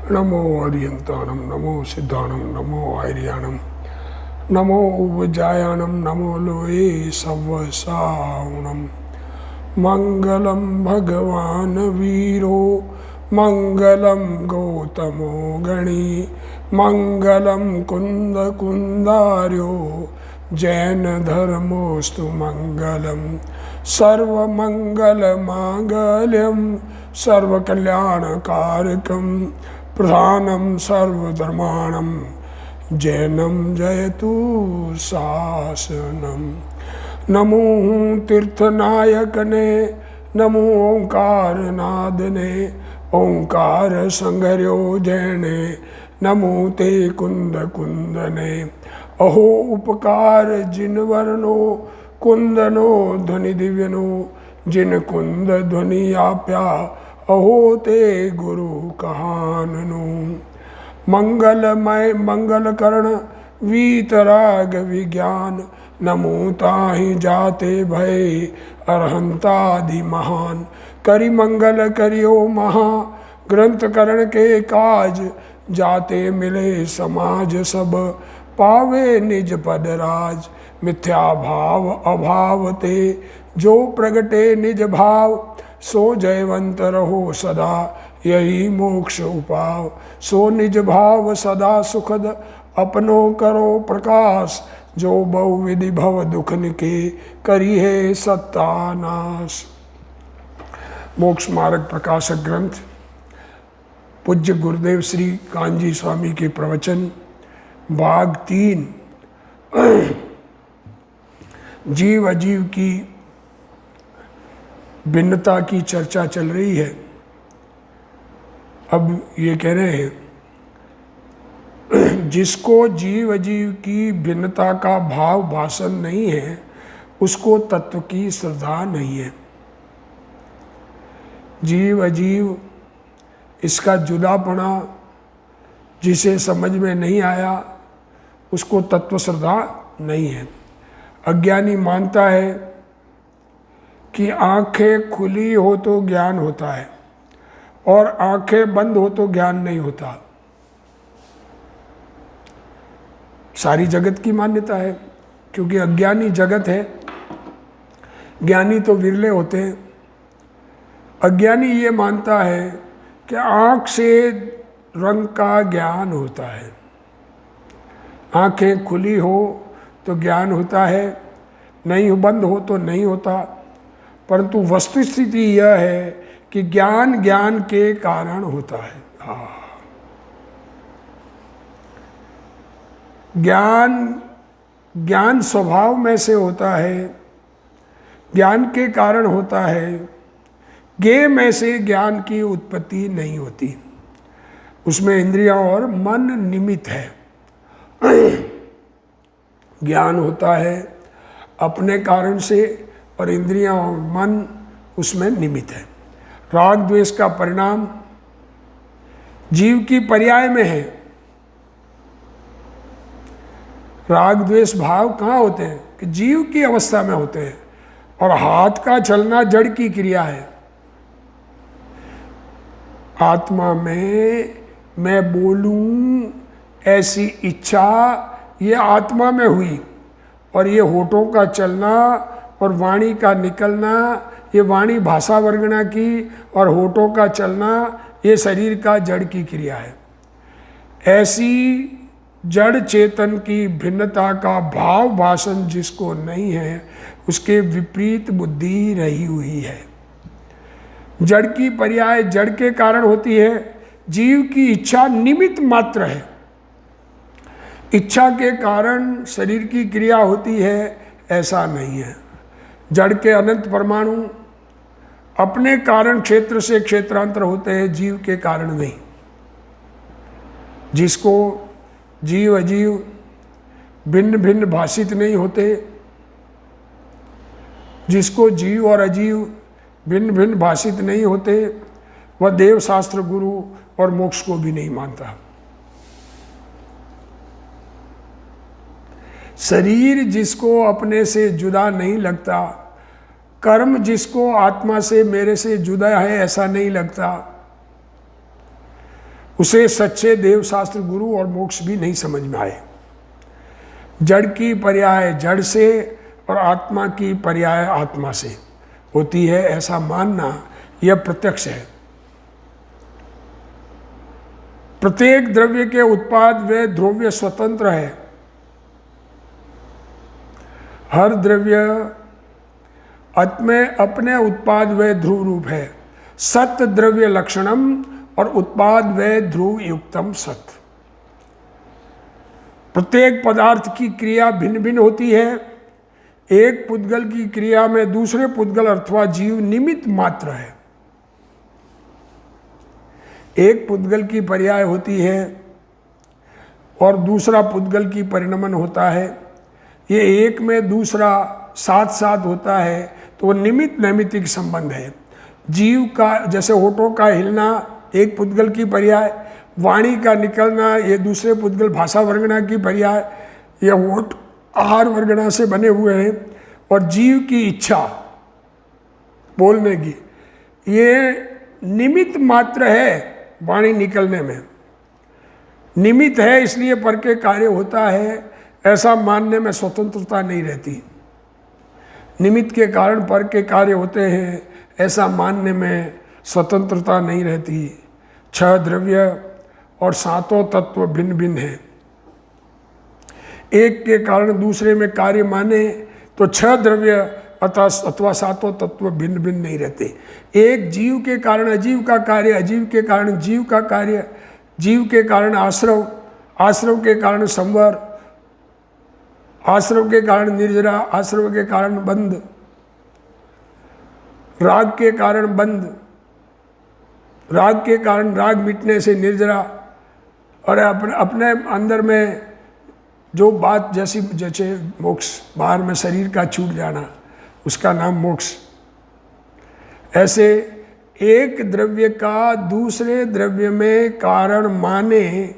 नमो अरियंताणम नमो सिद्धाणम नमो आर्याणम नमो उपजायाणम नमो लोये सवसावणम। मंगलम भगवान वीरो मंगलम गौतमो गणी मंगलम कुंद कुंदार्यो जैन धर्मोस्तु मंगलम। सर्वमंगल मांगल्यम सर्वकल्याणकारकम प्रधानम सर्वधर्माणम जैनम जयतु शासनम। नमो तीर्थनायकने नमो ओंकार नादने ओंकार संगर्यो जैने नमो ते कुंद कुंदने। अहो उपकार जिन वर्णो कुंदनो ध्वनि दिव्यनो जिन कुंद ध्वनि आप्या अहो ते गुरु कहाननु। मंगलमय मंगल करण वीतराग विज्ञान नमो ताहि जाते भय अरहंतादि महान। करि मंगल करियो महा ग्रंथ करण के काज जाते मिले समाज सब पावे निज पद राज। मिथ्या भाव अभाव ते जो प्रगटे निज भाव सो जयवंत रहो सदा यही मोक्ष उपाव। सो निज भाव सदा सुखद अपनो करो प्रकाश जो बहुविधि भव दुखन के करी है सत्तानाश। मोक्ष मार्ग प्रकाशक ग्रंथ पूज्य गुरुदेव श्री कांजी स्वामी के प्रवचन भाग 3 जीव अजीव की भिन्नता की चर्चा चल रही है। अब ये कह रहे हैं जिसको जीव अजीव की भिन्नता का भाव भाषण नहीं है उसको तत्व की श्रद्धा नहीं है। जीव अजीव इसका जुदापना जिसे समझ में नहीं आया उसको तत्व श्रद्धा नहीं है। अज्ञानी मानता है कि आंखें खुली हो तो ज्ञान होता है और आंखें बंद हो तो ज्ञान नहीं होता। सारी जगत की मान्यता है, क्योंकि अज्ञानी जगत है, ज्ञानी तो विरले होते हैं। अज्ञानी ये मानता है कि आँख से रंग का ज्ञान होता है, आंखें खुली हो तो ज्ञान होता है, नहीं बंद हो तो नहीं होता। परंतु वस्तुस्थिति यह है कि ज्ञान ज्ञान के कारण होता है। ज्ञान स्वभाव में से होता है, ज्ञान के कारण होता है। ज्ञेय में से ज्ञान की उत्पत्ति नहीं होती, उसमें इंद्रियां और मन निमित्त है। ज्ञान होता है अपने कारण से और इंद्रियां और मन उसमें निमित्त है। राग द्वेष का परिणाम जीव की पर्याय में है। राग द्वेष भाव कहाँ होते हैं कि जीव की अवस्था में होते हैं, और हाथ का चलना जड़ की क्रिया है। आत्मा में मैं बोलूं ऐसी इच्छा ये आत्मा में हुई, और ये होठों का चलना और वाणी का निकलना, ये वाणी भाषा वर्गना की और होठों का चलना ये शरीर का जड़ की क्रिया है। ऐसी जड़ चेतन की भिन्नता का भाव भाषण जिसको नहीं है उसके विपरीत बुद्धि रही हुई है। जड़ की पर्याय जड़ के कारण होती है, जीव की इच्छा निमित्त मात्र है। इच्छा के कारण शरीर की क्रिया होती है ऐसा नहीं है। जड़ के अनंत परमाणु अपने कारण क्षेत्र से क्षेत्रांतर होते हैं, जीव के कारण नहीं। जिसको जीव अजीव भिन्न भिन्न भाषित नहीं होते, जिसको जीव और अजीव भिन्न भिन्न भाषित नहीं होते, वह देव शास्त्र गुरु और मोक्ष को भी नहीं मानता। शरीर जिसको अपने से जुदा नहीं लगता, कर्म जिसको आत्मा से मेरे से जुदा है ऐसा नहीं लगता, उसे सच्चे देवशास्त्र गुरु और मोक्ष भी नहीं समझ में आए। जड़ की पर्याय जड़ से और आत्मा की पर्याय आत्मा से होती है, ऐसा मानना यह प्रत्यक्ष है। प्रत्येक द्रव्य के उत्पाद व द्रव्य स्वतंत्र है। हर द्रव्य में अपने उत्पाद व ध्रुव रूप है। सत द्रव्य लक्षणम और उत्पाद व ध्रुव युक्तम सत। प्रत्येक पदार्थ की क्रिया भिन्न भिन्न होती है। एक पुद्गल की क्रिया में दूसरे पुद्गल अथवा जीव निमित्त मात्र है। एक पुद्गल की पर्याय होती है और दूसरा पुद्गल की परिणमन होता है। ये एक में दूसरा साथ साथ होता है तो वो निमित्त नैमित्तिक संबंध है। जीव का जैसे होठों का हिलना एक पुद्गल की पर्याय, वाणी का निकलना ये दूसरे पुद्गल भाषा वर्गणा की पर्याय, ये होठ आहार वर्गणा से बने हुए हैं। और जीव की इच्छा बोलने की ये निमित्त मात्र है। वाणी निकलने में निमित्त है, इसलिए पर के कार्य होता है, ऐसा मानने में स्वतंत्रता नहीं रहती। निमित्त के कारण पर के कार्य होते हैं, ऐसा मानने में स्वतंत्रता नहीं रहती। 6 द्रव्य और 7 तत्व भिन्न भिन्न हैं। एक के कारण दूसरे में कार्य माने तो 6 द्रव्य अथवा 7 तत्व भिन्न भिन्न नहीं रहते। एक जीव के कारण अजीव का कार्य, अजीव के कारण जीव का कार्य, जीव के कारण आश्रव, आश्रव के कारण संवर, आश्रव के कारण निर्जरा, आश्रव के कारण बंध, राग के कारण बंध, राग के कारण राग मिटने से निर्जरा। और अपने अंदर में जो बात जैसे मोक्ष, बाहर में शरीर का छूट जाना, उसका नाम मोक्ष। ऐसे एक द्रव्य का दूसरे द्रव्य में कारण माने,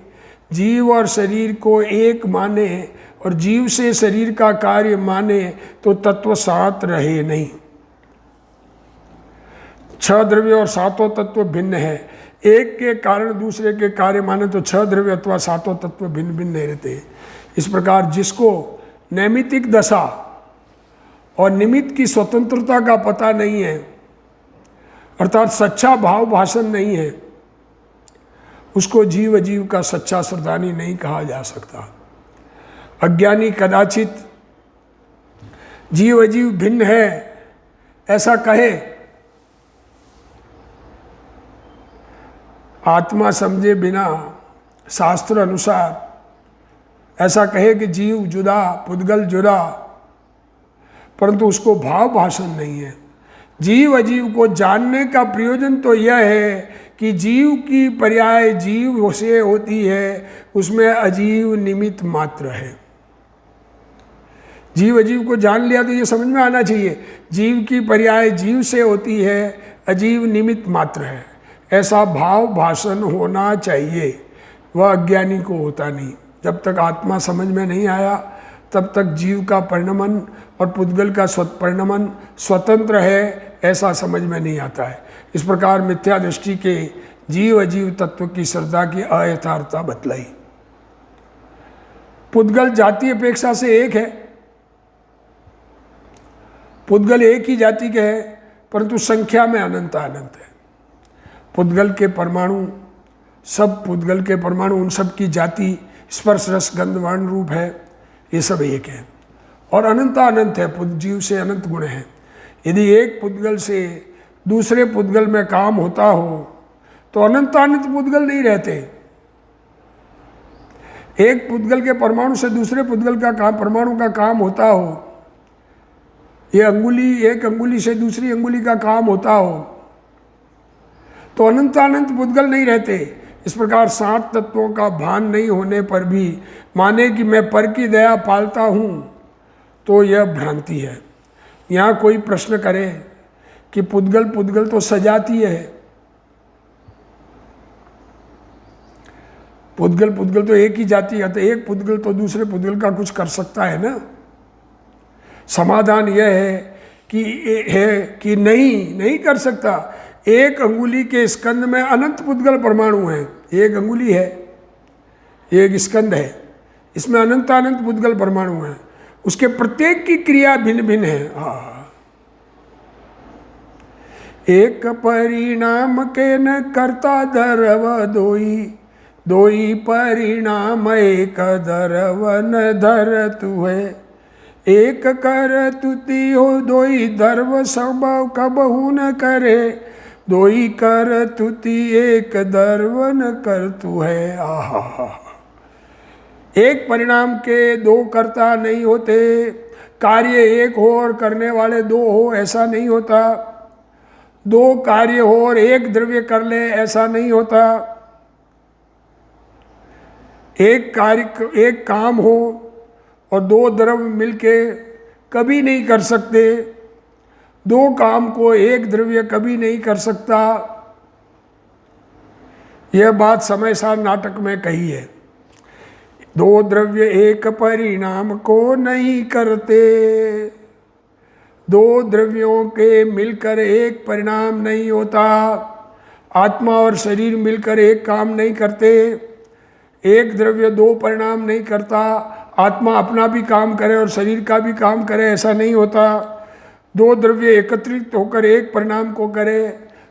जीव और शरीर को एक माने और जीव से शरीर का कार्य माने तो तत्व साथ रहे नहीं। 6 द्रव्य और 7 तत्व भिन्न है। एक के कारण दूसरे के कार्य माने तो 6 द्रव्य अथवा 7 तत्व भिन्न भिन्न नहीं रहते। इस प्रकार जिसको नैमित्तिक दशा और निमित्त की स्वतंत्रता का पता नहीं है, अर्थात सच्चा भाव भाषण नहीं है, उसको जीव अजीव का सच्चा श्रद्धानी नहीं कहा जा सकता। अज्ञानी कदाचित जीव अजीव भिन्न है ऐसा कहे, आत्मा समझे बिना शास्त्र अनुसार ऐसा कहे कि जीव जुदा पुद्गल जुदा, परंतु उसको भाव भाषण नहीं है। जीव अजीव को जानने का प्रयोजन तो यह है कि जीव की पर्याय जीव से होती है, उसमें अजीव निमित्त मात्र है। जीव अजीव को जान लिया तो ये समझ में आना चाहिए, जीव की पर्याय जीव से होती है, अजीव निमित्त मात्र है। ऐसा भाव भाषण होना चाहिए, वह अज्ञानी को होता नहीं। जब तक आत्मा समझ में नहीं आया तब तक जीव का परिणमन और पुद्गल का परिणमन स्वतंत्र है, ऐसा समझ में नहीं आता है। इस प्रकार मिथ्या दृष्टि के जीव अजीव तत्व की श्रद्धा की अयथार्थता बतलाई। पुद्गल जाति अपेक्षा से एक है, पुद्गल एक ही जाति के है, परंतु संख्या में अनंत अनंत है। पुद्गल के परमाणु, सब पुद्गल के परमाणु, उन सब की जाति स्पर्श रस गंध वर्ण रूप है, ये सब एक है और अनंत अनंत है। जीव से अनंत गुण हैं। यदि एक पुद्गल से दूसरे पुद्गल में काम होता हो तो अनंत अनंत पुद्गल नहीं रहते। एक पुद्गल के परमाणु से दूसरे पुद्गल का काम, परमाणु का काम होता हो, ये अंगुली एक अंगुली से दूसरी अंगुली का काम होता हो, तो अनंत अनंत पुद्गल नहीं रहते। इस प्रकार 7 तत्वों का भान नहीं होने पर भी माने कि मैं पर की दया पालता हूँ, तो यह भ्रांति है। यहाँ कोई प्रश्न करे कि पुद्गल पुद्गल तो सजातीय है, पुद्गल पुद्गल तो एक ही जाति है, तो एक पुद्गल तो दूसरे पुद्गल का कुछ कर सकता है ना। समाधान यह है कि नहीं कर सकता। एक अंगुली के स्कंद में अनंत पुद्गल परमाणु हैं, ये एक अंगुली है, ये एक स्कंद है, इसमें अनंत अनंत पुद्गल परमाणु हैं, उसके प्रत्येक की क्रिया भिन्न भिन्न है। एक परिणाम के न करता धरव दोई, दोई परिणाम एक धरव न धर तू है। एक कर तुति हो दोई धर्व सब कबहू न करे, दोई कर तुति एक धर्व न कर तू है। आहा, एक परिणाम के दो कर्ता नहीं होते, कार्य एक हो और करने वाले दो हो ऐसा नहीं होता, दो कार्य हो और एक द्रव्य कर ले ऐसा नहीं होता, एक कार्य एक काम हो और दो द्रव्य मिलके कभी नहीं कर सकते, दो काम को एक द्रव्य कभी नहीं कर सकता। यह बात समय सार नाटक में कही है। दो द्रव्य एक परिणाम को नहीं करते, दो द्रव्यों के मिलकर एक परिणाम नहीं होता। आत्मा और शरीर मिलकर एक काम नहीं करते, एक द्रव्य दो परिणाम नहीं करता। आत्मा अपना भी काम करे और शरीर का भी काम करे ऐसा नहीं होता। दो द्रव्य एकत्रित होकर एक परिणाम को करे,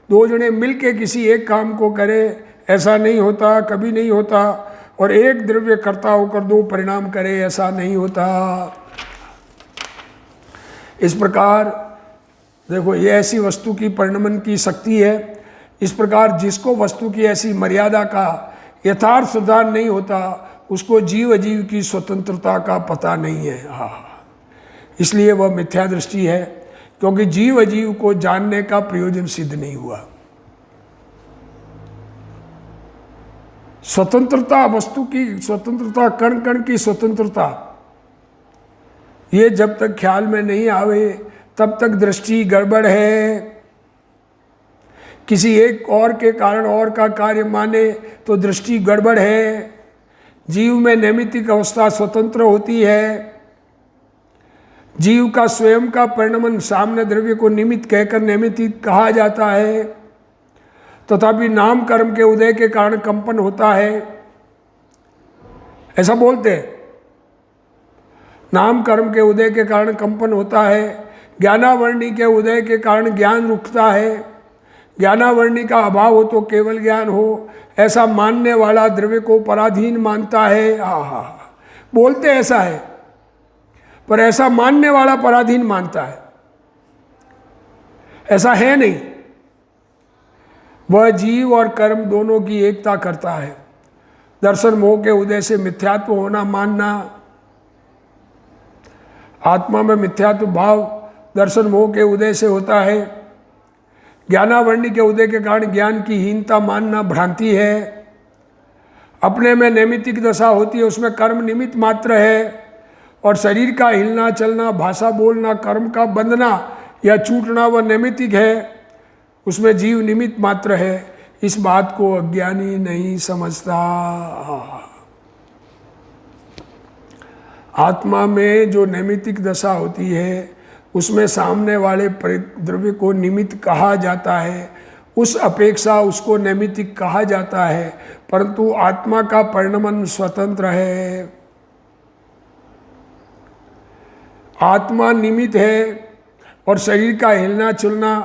दो जने मिलके किसी एक काम को करे ऐसा नहीं होता, कभी नहीं होता। और एक द्रव्य कर्ता होकर दो परिणाम करे ऐसा नहीं होता। इस प्रकार देखो, ये ऐसी वस्तु की परिणमन की शक्ति है। इस प्रकार जिसको वस्तु की ऐसी मर्यादा का यथार्थ सुधार नहीं होता, उसको जीव अजीव की स्वतंत्रता का पता नहीं है। इसलिए वह मिथ्या दृष्टि है, क्योंकि जीव अजीव को जानने का प्रयोजन सिद्ध नहीं हुआ। स्वतंत्रता, वस्तु की स्वतंत्रता, कण कण की स्वतंत्रता, ये जब तक ख्याल में नहीं आवे तब तक दृष्टि गड़बड़ है। किसी एक और के कारण और का कार्य माने तो दृष्टि गड़बड़ है। जीव में नैमित्तिक अवस्था स्वतंत्र होती है। जीव का स्वयं का परिणमन सामने द्रव्य को निमित्त कहकर नैमित्तिक कहा जाता है, तथापि नाम कर्म के उदय के कारण कंपन होता है, ऐसा बोलते हैं। नाम कर्म के उदय के कारण कंपन होता है, ज्ञानावर्णी के उदय के कारण ज्ञान रुकता है, ज्ञानावर्णी का अभाव हो तो केवल ज्ञान हो, ऐसा मानने वाला द्रव्य को पराधीन मानता है। बोलते ऐसा है, पर ऐसा मानने वाला पराधीन मानता है, ऐसा है नहीं। वह जीव और कर्म दोनों की एकता करता है। दर्शन मोह के उदय से मिथ्यात्व होना मानना, आत्मा में मिथ्यात्व भाव दर्शन मोह के उदय से होता है। ज्ञानावर्णी के उदय के कारण ज्ञान की हीनता मानना भ्रांति है। अपने में नैमित्तिक दशा होती है, उसमें कर्म निमित्त मात्र है, और शरीर का हिलना चलना, भाषा बोलना, कर्म का बंधना या छूटना वह नैमित्तिक है, उसमें जीव निमित्त मात्र है। इस बात को अज्ञानी नहीं समझता। आत्मा में जो नैमित्तिक दशा होती है उसमें सामने वाले द्रव्य को निमित्त कहा जाता है, उस अपेक्षा उसको नैमित्तिक कहा जाता है, परंतु आत्मा का परिणमन स्वतंत्र है। आत्मा निमित्त है और शरीर का हिलना चुलना,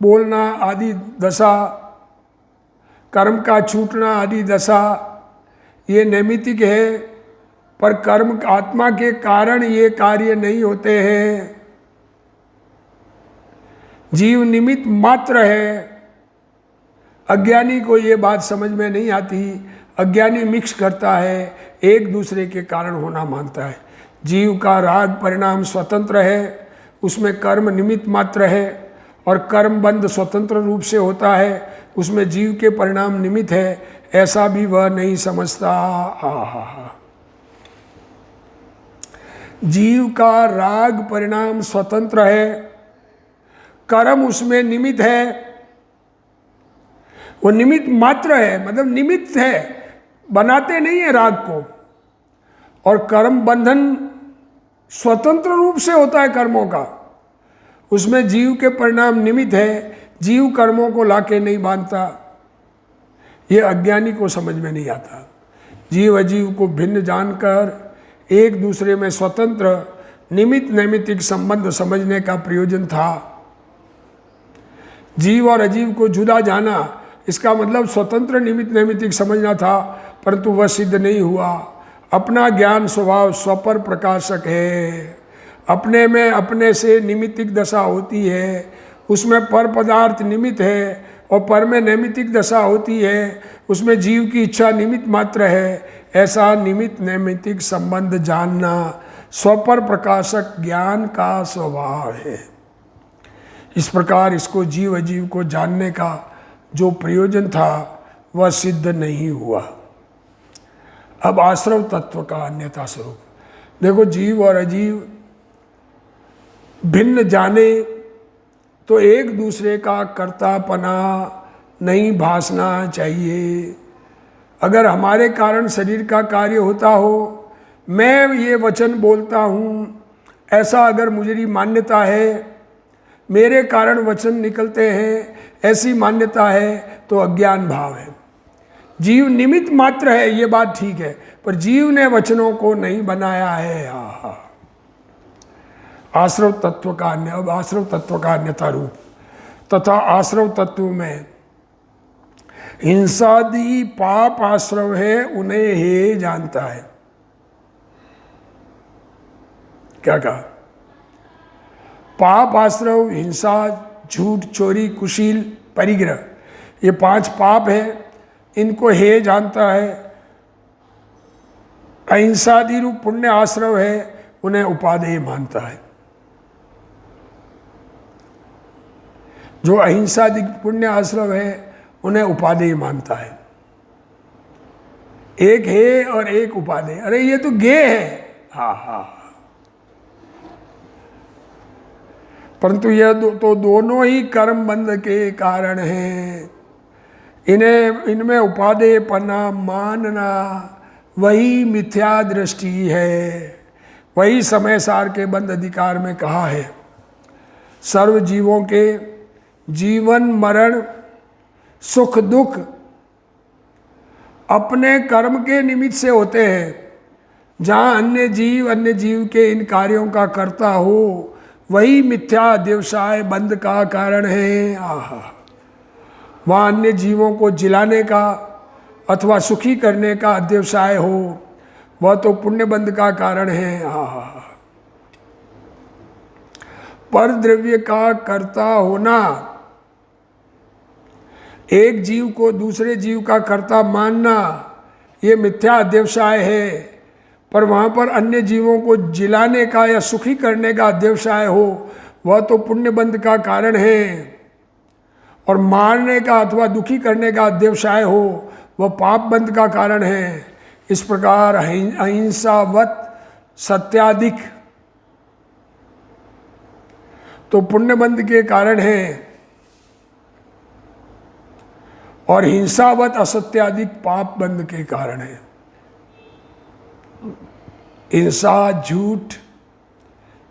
बोलना आदि दशा, कर्म का छूटना आदि दशा ये नैमित्तिक है, पर कर्म आत्मा के कारण ये कार्य नहीं होते हैं। जीव निमित्त मात्र है। अज्ञानी को ये बात समझ में नहीं आती। अज्ञानी मिक्स करता है, एक दूसरे के कारण होना मानता है। जीव का राग परिणाम स्वतंत्र है, उसमें कर्म निमित्त मात्र है, और कर्म बंध स्वतंत्र रूप से होता है, उसमें जीव के परिणाम निमित्त है, ऐसा भी वह नहीं समझता। जीव का राग परिणाम स्वतंत्र है, कर्म उसमें निमित्त है, वो निमित्त मात्र है, मतलब निमित्त है, बनाते नहीं है राग को। और कर्म बंधन स्वतंत्र रूप से होता है कर्मों का, उसमें जीव के परिणाम निमित्त है, जीव कर्मों को लाके नहीं बांधता। ये अज्ञानी को समझ में नहीं आता। जीव अजीव को भिन्न जानकर एक दूसरे में स्वतंत्र निमित्त नैमित्तिक संबंध समझने का प्रयोजन था। जीव और अजीव को जुदा जाना, इसका मतलब स्वतंत्र निमित्त नैमित्तिक समझना था, परंतु वह सिद्ध नहीं हुआ। अपना ज्ञान स्वभाव स्वपर प्रकाशक है। अपने में अपने से निमित्तिक दशा होती है, उसमें पर पदार्थ निमित्त है और पर में नैमित्तिक दशा होती है, उसमें जीव की इच्छा निमित्त मात्र है। ऐसा निमित्त नैमित्तिक संबंध जानना स्वपर प्रकाशक ज्ञान का स्वभाव है। इस प्रकार इसको जीव अजीव को जानने का जो प्रयोजन था वह सिद्ध नहीं हुआ। अब आश्रव तत्व का अन्यथा स्वरूप देखो। जीव और अजीव भिन्न जाने तो एक दूसरे का कर्तापना नहीं भासना चाहिए। अगर हमारे कारण शरीर का कार्य होता हो, मैं ये वचन बोलता हूँ, ऐसा अगर मुझे मान्यता है, मेरे कारण वचन निकलते हैं, ऐसी मान्यता है, तो अज्ञान भाव है। जीव निमित्त मात्र है, ये बात ठीक है, पर जीव ने वचनों को नहीं बनाया है। आश्रव तत्व का अन्य, अब आश्रव तत्व का अन्यथा रूप तथा आश्रव तत्व में हिंसादि पाप आश्रव है, उन्हें हे जानता है। क्या कहा? पाप आश्रव हिंसा, झूठ, चोरी, कुशील, परिग्रह, ये 5 पाप है, इनको हे जानता है। अहिंसादि रूप पुण्य आश्रव है, उन्हें उपादेय मानता है। जो अहिंसादि पुण्य आश्रव है उन्हें उपादेय मानता है। एक हे और एक उपादेय, अरे ये तो गे है। हाँ, परंतु यह तो दोनों ही कर्म बंध के कारण हैं। इनमें उपादेय पना मानना वही मिथ्या दृष्टि है। वही समय सार के बंध अधिकार में कहा है, सर्व जीवों के जीवन मरण सुख दुख अपने कर्म के निमित्त से होते हैं। जहाँ अन्य जीव के इन कार्यों का कर्ता हो, वही मिथ्या व्यवसाय बंध का कारण है। वहाँ अन्य जीवों को जिलाने का अथवा सुखी करने का व्यवसाय हो, वह तो पुण्य बंध का कारण है। पर द्रव्य का कर्ता होना, एक जीव को दूसरे जीव का कर्ता मानना, ये मिथ्या व्यवसाय है। पर वहाँ पर अन्य जीवों को जिलाने का या सुखी करने का व्यवसाय हो, वह तो पुण्य बंध का कारण है। और मारने का अथवा दुखी करने का व्यवसाय हो, वह पाप बंध का कारण है। इस प्रकार अहिंसावत सत्याधिक तो पुण्य बंध के कारण है, और हिंसावत असत्याधिक पाप बंध के कारण है। हिंसा, झूठ,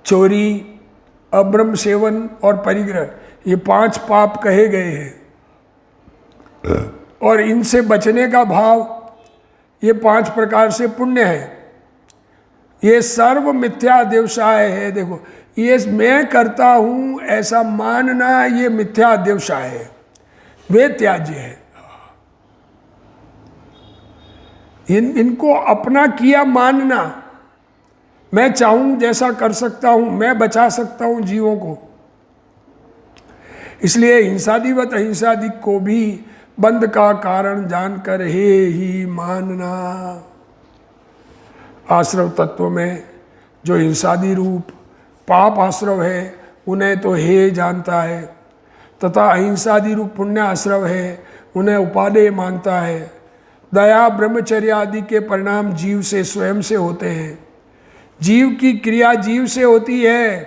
चोरी, अब्रह्म सेवन और परिग्रह, ये 5 पाप कहे गए हैं। और इनसे बचने का भाव, ये 5 प्रकार से पुण्य है। ये सर्व मिथ्या व्यवसाय है। देखो, ये मैं करता हूँ ऐसा मानना, ये मिथ्या व्यवसाय है, वे त्याज्य है। इनको अपना किया मानना, मैं चाहूं जैसा कर सकता हूं, मैं बचा सकता हूं जीवों को, इसलिए हिंसादिवत अहिंसादि को भी बंध का कारण जानकर ही मानना। आश्रव तत्व में जो हिंसादि रूप पाप आश्रव है, उन्हें तो हे जानता है, तथा अहिंसादि रूप पुण्य आश्रव है, उन्हें उपादेय मानता है। दया, ब्रह्मचर्य आदि के परिणाम जीव से स्वयं से होते हैं। जीव की क्रिया जीव से होती है,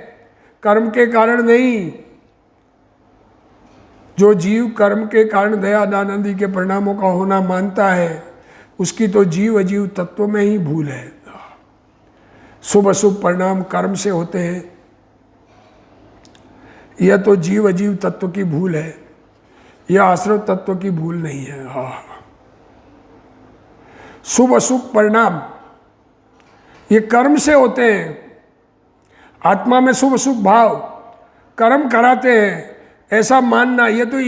कर्म के कारण नहीं। जो जीव कर्म के कारण दया, दान आदि के परिणामों का होना मानता है, उसकी तो जीव अजीव तत्व में ही भूल है। शुभ अशुभ परिणाम कर्म से होते हैं, यह तो जीव अजीव तत्व की भूल है, यह आश्रव तत्व की भूल नहीं है। शुभ अशुभ परिणाम ये कर्म से होते हैं। आत्मा में शुभ अशुभ भाव कर्म कराते हैं, ऐसा मानना ये तो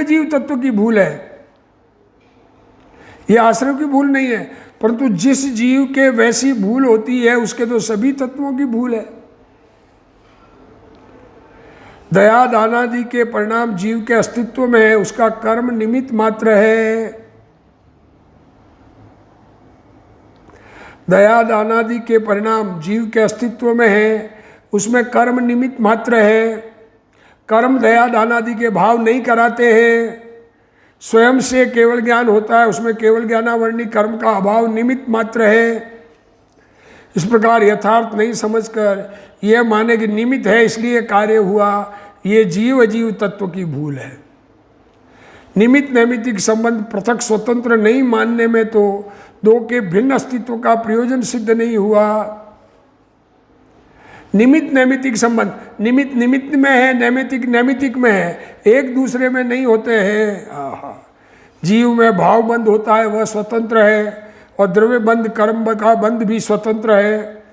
जीव तत्व की भूल है, ये आश्रय की भूल नहीं है। परंतु जिस जीव के वैसी भूल होती है उसके तो सभी तत्वों की भूल है। दया दानादि के परिणाम जीव के अस्तित्व में है, उसका कर्म निमित्त मात्र है। दया दानादि के परिणाम जीव के अस्तित्व में है, उसमें कर्म निमित्त मात्र है। कर्म दया दानादि के भाव नहीं कराते हैं। स्वयं से केवल ज्ञान होता है, उसमें केवल ज्ञानावरणी कर्म का अभाव निमित्त मात्र है। इस प्रकार यथार्थ नहीं समझकर यह माने कि निमित्त है इसलिए कार्य हुआ, ये जीव अजीव तत्व की भूल है। निमित्त नैमित्तिक संबंध पृथक स्वतंत्र नहीं मानने में तो दो के भिन्न अस्तित्व का प्रयोजन सिद्ध नहीं हुआ। निमित्त नैमित्तिक संबंध, निमित्त निमित्त में है, नैमित्तिक नैमित्तिक में है, एक दूसरे में नहीं होते हैं। जीव में भाव बंध होता है, वह स्वतंत्र है, और द्रव्य बंध कर्म का बंध भी स्वतंत्र है।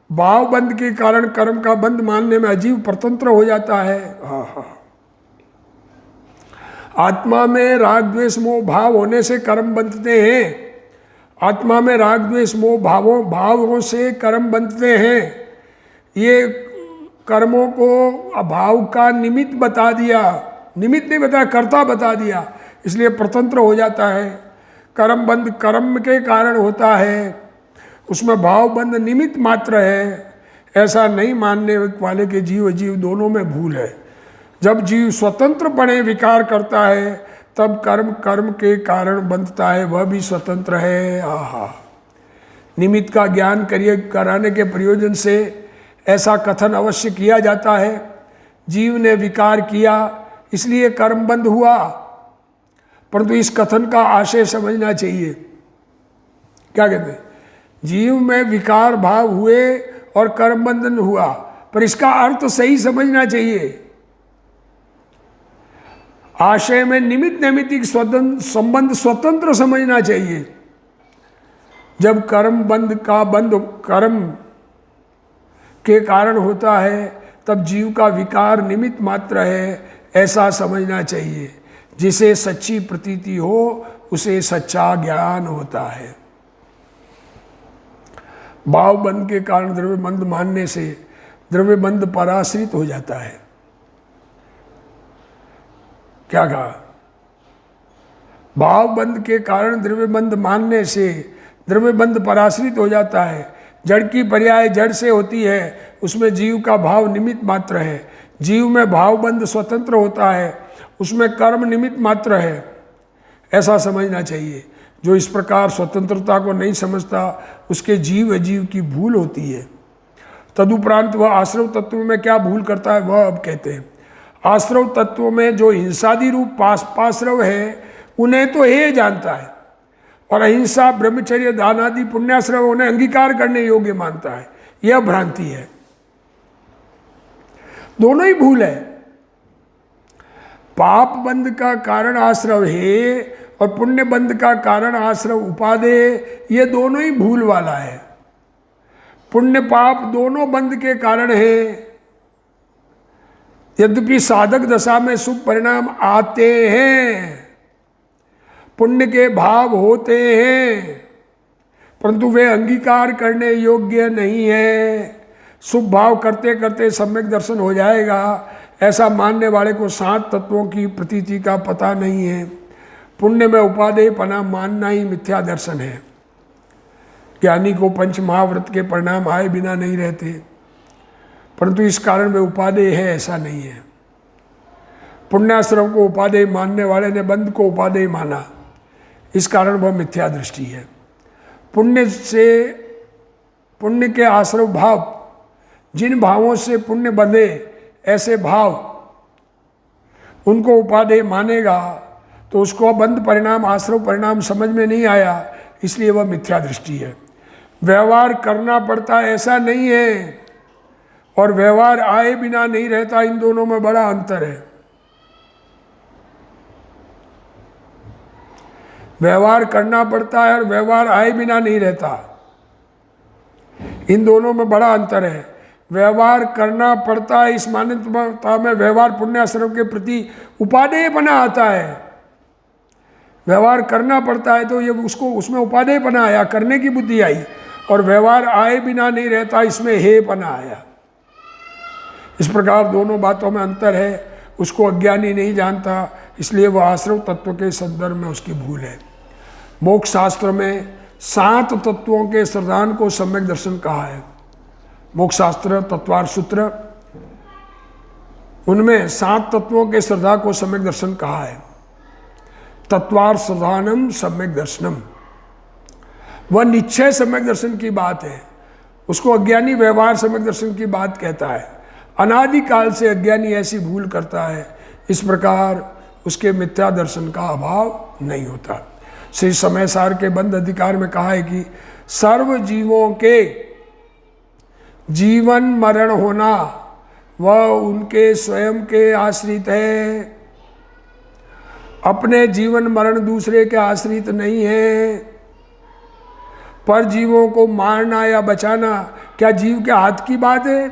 भाव बंध के कारण कर्म का बंध मानने में अजीव स्वतंत्र हो जाता है। आत्मा में राग द्वेष मोह भाव होने से कर्म बंधते हैं। आत्मा में राग द्वेष मोह भावों से कर्म बंधते हैं। ये कर्मों को अभाव का निमित्त बता दिया, निमित्त नहीं बताया, कर्ता बता दिया, इसलिए स्वतंत्र हो जाता है। कर्म बंध कर्म के कारण होता है, उसमें भाव बंध निमित्त मात्र है, ऐसा नहीं मानने वाले के जीव अजीव दोनों में भूल है। जब जीव स्वतंत्र पणे विकार करता है तब कर्म कर्म के कारण बंधता है, वह भी स्वतंत्र है। निमित्त का ज्ञान कराने के प्रयोजन से ऐसा कथन अवश्य किया जाता है। जीव ने विकार किया इसलिए कर्म बंद हुआ, परंतु इस कथन का आशय समझना चाहिए। क्या कहते हैं? जीव में विकार भाव हुए और कर्म बंधन हुआ, पर इसका अर्थ सही समझना चाहिए। आशय में निमित्त नैमित्तिक संबंध स्वतंत्र समझना चाहिए। जब कर्म बंध का बंध कर्म के कारण होता है तब जीव का विकार निमित्त मात्र है, ऐसा समझना चाहिए। जिसे सच्ची प्रतीति हो उसे सच्चा ज्ञान होता है। भाव बंध के कारण द्रव्य बंध मानने से द्रव्य बंध पराश्रित हो जाता है। क्या कहा? भाव बंध के कारण द्रव्य बंध मानने से द्रव्य बंध पराश्रित हो जाता है। जड़ की पर्याय जड़ से होती है, उसमें जीव का भाव निमित्त मात्र है। जीव में भाव बंध स्वतंत्र होता है, उसमें कर्म निमित्त मात्र है, ऐसा समझना चाहिए। जो इस प्रकार स्वतंत्रता को नहीं समझता उसके जीव अजीव की भूल होती है। तदुपरांत वह आश्रव तत्व में क्या भूल करता है वह अब कहते हैं। आश्रव तत्व में जो हिंसादि रूप पाश्रव है उन्हें तो हे जानता है, और अहिंसा ब्रह्मचर्य दान आदि पुण्याश्रव उन्हें अंगीकार करने योग्य मानता है। यह भ्रांति है, दोनों ही भूल है। पाप बंध का कारण आश्रव है और पुण्य बंध का कारण आश्रव उपादेय, ये दोनों ही भूल वाला है। पुण्य पाप दोनों बंध के कारण है। यद्यपि साधक दशा में शुभ परिणाम आते हैं, पुण्य के भाव होते हैं, परंतु वे अंगीकार करने योग्य नहीं है। शुभ भाव करते करते सम्यक दर्शन हो जाएगा, ऐसा मानने वाले को 7 तत्वों की प्रतीति का पता नहीं है। पुण्य में उपादेय पना मानना ही मिथ्या दर्शन है। ज्ञानी को पंच महाव्रत के परिणाम आए बिना नहीं रहते, परंतु इस कारण वे उपादेय है ऐसा नहीं है। पुण्याश्रम को उपादेय मानने वाले ने बंध को उपादेय माना, इस कारण वह मिथ्या दृष्टि है। पुण्य के आश्रव भाव, जिन भावों से पुण्य बंधे ऐसे भाव, उनको उपादेय मानेगा तो उसको बंध परिणाम आश्रव परिणाम समझ में नहीं आया, इसलिए वह मिथ्या दृष्टि है। व्यवहार करना पड़ता ऐसा नहीं है, और व्यवहार आए बिना नहीं रहता, इन दोनों में बड़ा अंतर है। व्यवहार करना पड़ता है और व्यवहार आए बिना नहीं रहता। इन दोनों में बड़ा अंतर है। व्यवहार करना पड़ता है, इस मान्यता में व्यवहार पुण्य आश्रम के प्रति उपादेयपना आता है। व्यवहार करना पड़ता है तो ये उसको उसमें उपादेयपना आया, करने की बुद्धि आई, और व्यवहार आए बिना नहीं रहता, इसमें हेपना आया। इस प्रकार दोनों बातों में अंतर है। उसको अज्ञानी नहीं जानता, इसलिए वह आश्रव तत्व के संदर्भ में उसकी भूल है। मोक्ष शास्त्र में 7 तत्वों के श्रद्धान को सम्यक दर्शन कहा है। मोक्ष शास्त्र तत्वार सूत्र, उनमें 7 तत्वों के श्रद्धा को सम्यक दर्शन कहा है। तत्वार श्रद्धानम सम्यक दर्शनम, वह निश्चय सम्यक दर्शन की बात है। उसको अज्ञानी व्यवहार सम्यक दर्शन की बात कहता है। अनादिकाल से अज्ञानी ऐसी भूल करता है, इस प्रकार उसके मिथ्या दर्शन का अभाव नहीं होता। श्री समय सार के बंद अधिकार में कहा है कि सर्व जीवों के जीवन मरण होना वह उनके स्वयं के आश्रित है, अपने जीवन मरण दूसरे के आश्रित नहीं है। पर जीवों को मारना या बचाना क्या जीव के हाथ की बात है?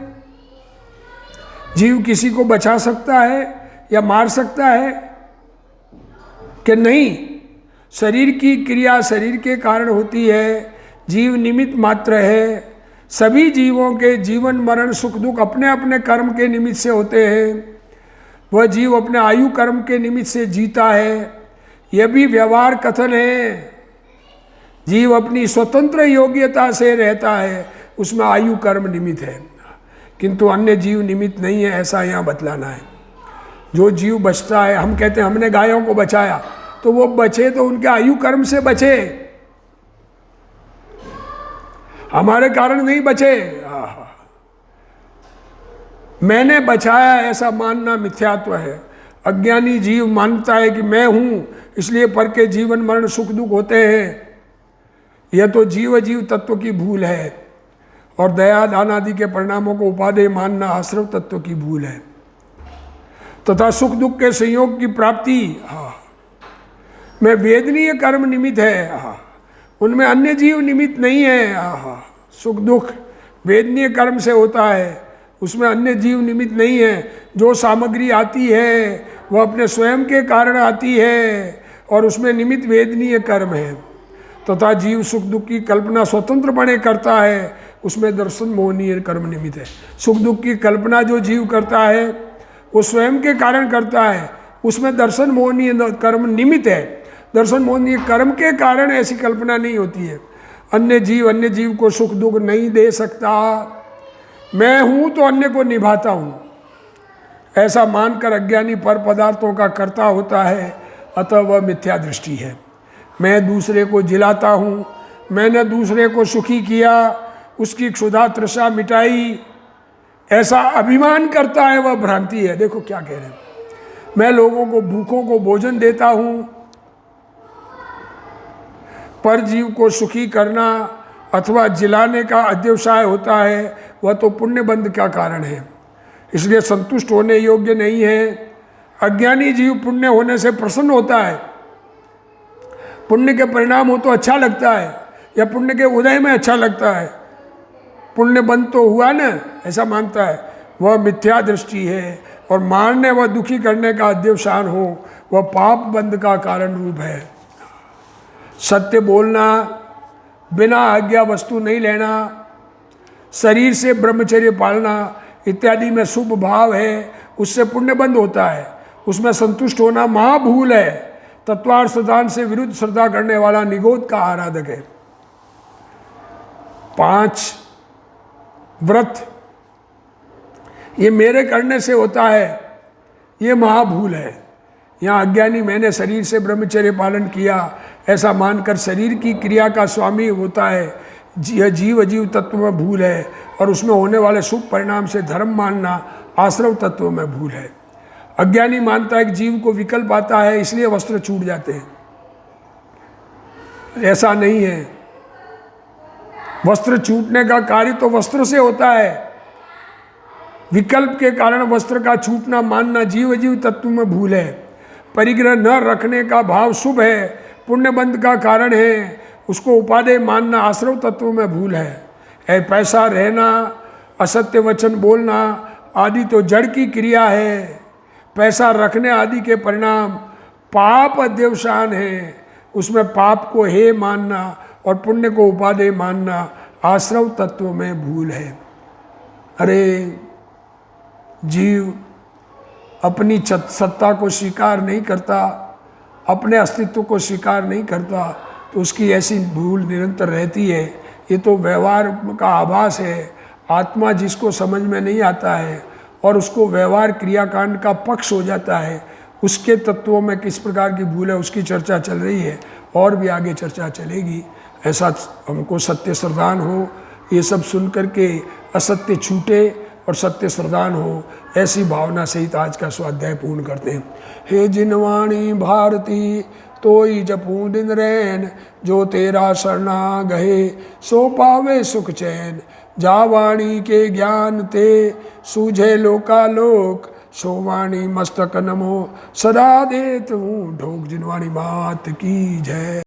जीव किसी को बचा सकता है या मार सकता है कि नहीं? शरीर की क्रिया शरीर के कारण होती है, जीव निमित्त मात्र है। सभी जीवों के जीवन मरण सुख दुख अपने अपने कर्म के निमित्त से होते हैं। वह जीव अपने आयु कर्म के निमित्त से जीता है, यह भी व्यवहार कथन है। जीव अपनी स्वतंत्र योग्यता से रहता है, उसमें आयु कर्म निमित्त है, किंतु अन्य जीव निमित्त नहीं है, ऐसा यहाँ बतलाना है। जो जीव बचता है, हम कहते हैं हमने गायों को बचाया, तो वो बचे तो उनके आयु कर्म से बचे, हमारे कारण नहीं बचे। मैंने बचाया ऐसा मानना मिथ्यात्व है। अज्ञानी जीव मानता है कि मैं हूं, इसलिए पर के जीवन मरण सुख दुख होते हैं। यह तो जीव जीव तत्व की भूल है, और दया दान आदि के परिणामों को उपादेय मानना आश्रव तत्व की भूल है। तथा सुख दुख के संयोग की प्राप्ति में वेदनीय कर्म निमित्त है, उनमें अन्य जीव निमित्त नहीं है। सुख दुख वेदनीय कर्म से होता है, उसमें अन्य जीव निमित्त नहीं है। जो सामग्री आती है वह अपने स्वयं के कारण आती है, और उसमें निमित्त वेदनीय कर्म है। तथा जीव सुख दुख की कल्पना स्वतंत्र बने करता है, उसमें दर्शन मोहनीय कर्म निमित्त है। सुख दुख की कल्पना जो जीव करता है वो स्वयं के कारण करता है, उसमें दर्शन मोहनीय कर्म निमित्त है। दर्शन मोहनीय कर्म के कारण ऐसी कल्पना नहीं होती है। अन्य जीव को सुख दुख नहीं दे सकता, मैं हूँ तो अन्य को निभाता हूँ, ऐसा मानकर अज्ञानी पर पदार्थों का कर्ता होता है, अतः वह मिथ्या दृष्टि है। मैं दूसरे को जिलाता हूँ, मैंने दूसरे को सुखी किया, उसकी क्षुधा तृषा मिटाई, ऐसा अभिमान करता है, वह भ्रांति है। देखो क्या कह रहे हैं, मैं लोगों को भूखों को भोजन देता हूँ। पर जीव को सुखी करना अथवा जिलाने का अध्यवसाय होता है, वह तो पुण्य बंध का कारण है, इसलिए संतुष्ट होने योग्य नहीं है। अज्ञानी जीव पुण्य होने से प्रसन्न होता है, पुण्य के परिणाम हो तो अच्छा लगता है, या पुण्य के उदय में अच्छा लगता है, पुण्य बंध तो हुआ ना, ऐसा मानता है। वह मिथ्या दृष्टि है, और मारने व दुखी करने का अध्यवसान हो वह पाप बंध का कारण रूप है। सत्य बोलना, बिना आज्ञा वस्तु नहीं लेना, शरीर से ब्रह्मचर्य पालना इत्यादि में शुभ भाव है, उससे पुण्य बंध होता है। उसमें संतुष्ट होना महाभूल है। तत्वार्थ सिद्धांत से विरुद्ध श्रद्धा करने वाला निगोद का आराधक है। 5 व्रत ये मेरे करने से होता है, ये महाभूल है। यहाँ अज्ञानी मैंने शरीर से ब्रह्मचर्य पालन किया ऐसा मानकर शरीर की क्रिया का स्वामी होता है, यह जीव अजीव तत्व में भूल है, और उसमें होने वाले शुभ परिणाम से धर्म मानना आश्रव तत्व में भूल है। अज्ञानी मानता है कि जीव को विकल्प आता है इसलिए वस्त्र छूट जाते हैं, ऐसा नहीं है। वस्त्र छूटने का कार्य तो वस्त्र से होता है, विकल्प के कारण वस्त्र का छूटना मानना जीव अजीव तत्व में भूल है। परिग्रह न रखने का भाव शुभ है, पुण्य बंध का कारण है, उसको उपादेय मानना आश्रव तत्वों में भूल है। पैसा रहना, असत्य वचन बोलना आदि तो जड़ की क्रिया है। पैसा रखने आदि के परिणाम पाप अध्यवसान है, उसमें पाप को हे मानना और पुण्य को उपादेय मानना आश्रव तत्व में भूल है। अरे जीव अपनी सत्ता को स्वीकार नहीं करता, अपने अस्तित्व को स्वीकार नहीं करता, तो उसकी ऐसी भूल निरंतर रहती है। ये तो व्यवहार का आभास है। आत्मा जिसको समझ में नहीं आता है और उसको व्यवहार क्रियाकांड का पक्ष हो जाता है, उसके तत्वों में किस प्रकार की भूल है उसकी चर्चा चल रही है, और भी आगे चर्चा चलेगी। ऐसा हमको सत्य श्रद्धान हो, ये सब सुन करके असत्य छूटे और सत्य श्रद्धान हो, ऐसी भावना सहित आज का स्वाध्याय पूर्ण करते हैं। हे जिनवाणी भारती तोई जपूं दिन रैन, जो तेरा शरणा गहे सो पावे सुख चैन। जा वाणी के ज्ञान ते सूझे लोकालोक, सो वाणी मस्तक नमो सदा देत हूँ ढोक। जिनवाणी मात की जय।